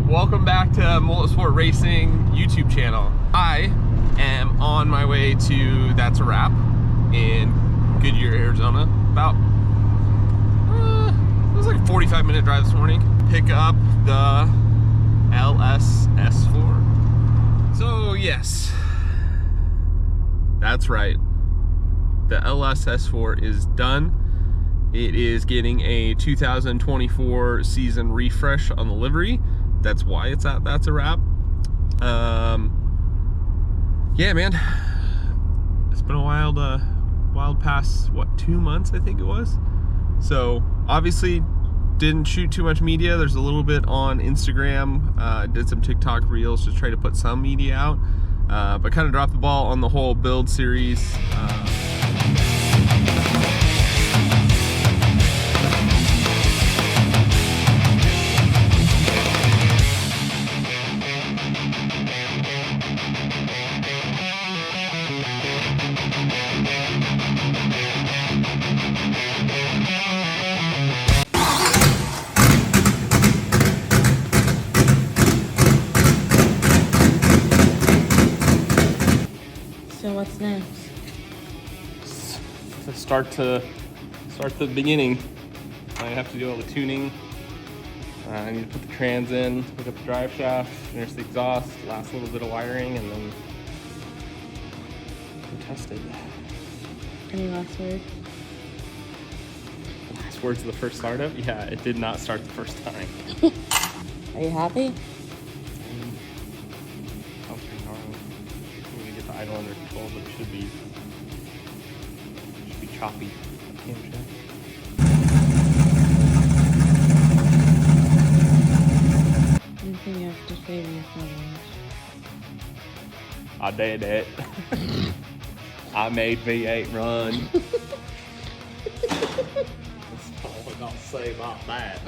welcome back to Motorsport Racing YouTube channel. I am on my way to Thatz-A-Wrap in Goodyear, Arizona. About, it was like a 45-minute drive this morning. Pick up the LS-S4. So yes, that's right. The LS-S4 is done. It is getting a 2024 season refresh on the livery. That's why it's at Thatz-A-Wrap. Yeah, man, it's been a wild past, what, 2 months, I think it was. So obviously didn't shoot too much media. There's a little bit on Instagram, did some TikTok reels, just try to put some media out, but kind of dropped the ball on the whole build series. So what's next? To start the beginning. I have to do all the tuning. I need to put the trans in, hook up the drive shaft, finish the exhaust, last little bit of wiring, and then test it. Any last words? Last words of the first startup? Yeah, it did not start the first time. Are you happy? Idle under control, but it should be choppy. Anything you have to say to your followers? I did it. I made V8 run. That's all I got to say about that.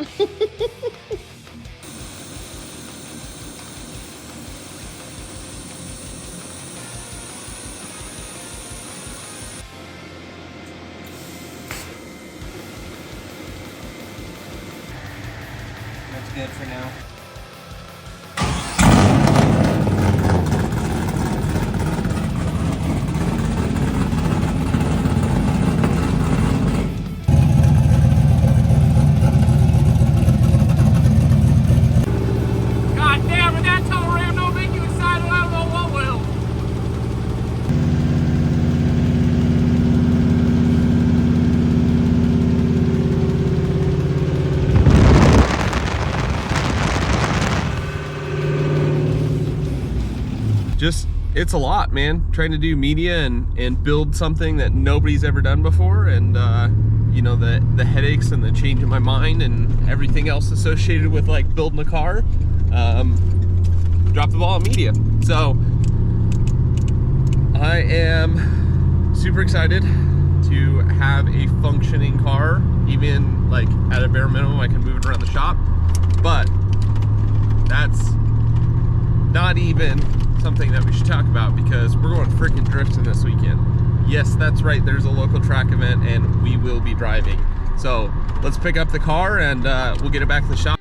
Good for now. God damn it, that tow ram don't make you excited, I don't know what will. Just, it's a lot, man. Trying to do media and build something that nobody's ever done before, and you know, the headaches and the change in my mind and everything else associated with like building a car. Drop the ball on media. So I am super excited to have a functioning car. Even like at a bare minimum, I can move it around the shop, but that's not even something that we should talk about, because we're going freaking drifting this weekend. Yes, that's right, there's a local track event and we will be driving. So let's pick up the car and we'll get it back to the shop.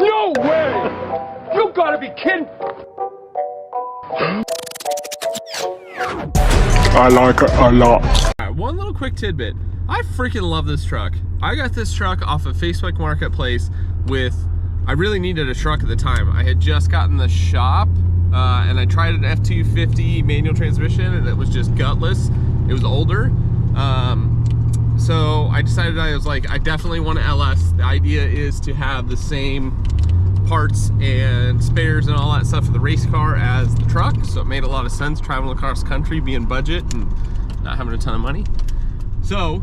No way! You gotta be kidding! I like it a lot. Alright, one little quick tidbit. I freaking love this truck. I got this truck off of Facebook Marketplace with, I really needed a truck at the time. I had just gotten the shop and I tried an F250 manual transmission and it was just gutless. It was older. So I decided, I was like, I definitely want an LS. The idea is to have the same parts and spares and all that stuff for the race car as the truck, so it made a lot of sense traveling across country, being budget and not having a ton of money. So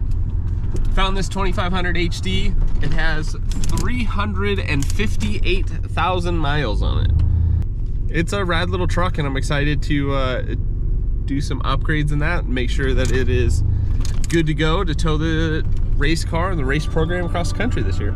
found this 2500 HD. It has 358,000 miles on it. it's a rad little truck, and I'm excited to do some upgrades in that and make sure that it is good to go to tow the race car and the race program across the country this year.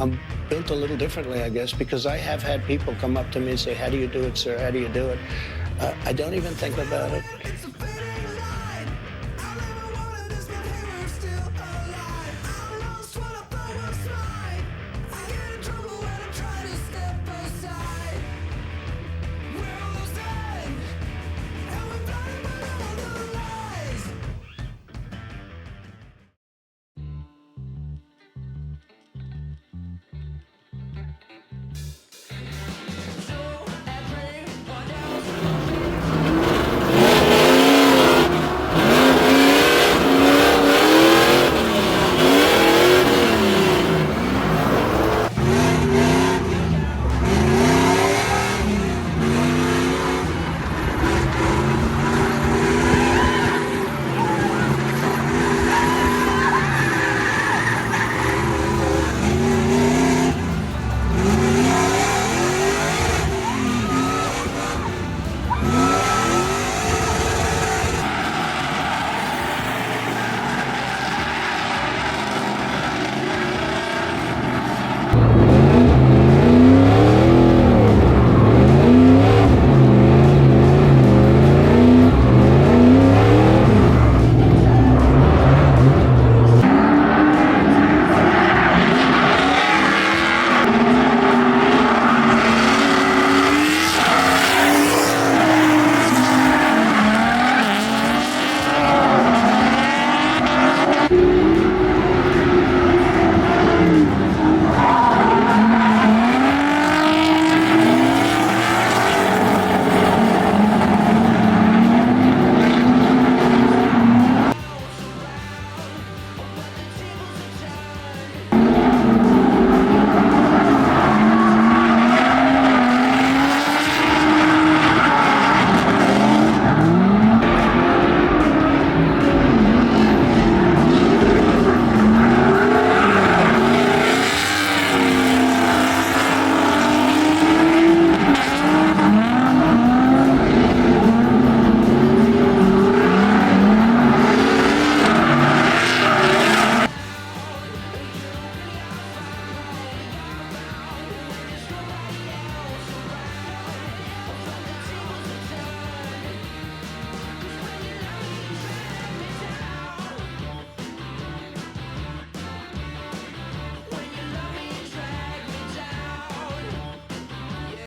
I'm built a little differently, I guess, because I have had people come up to me and say, how do you do it, sir? How do you do it? I don't even think about it.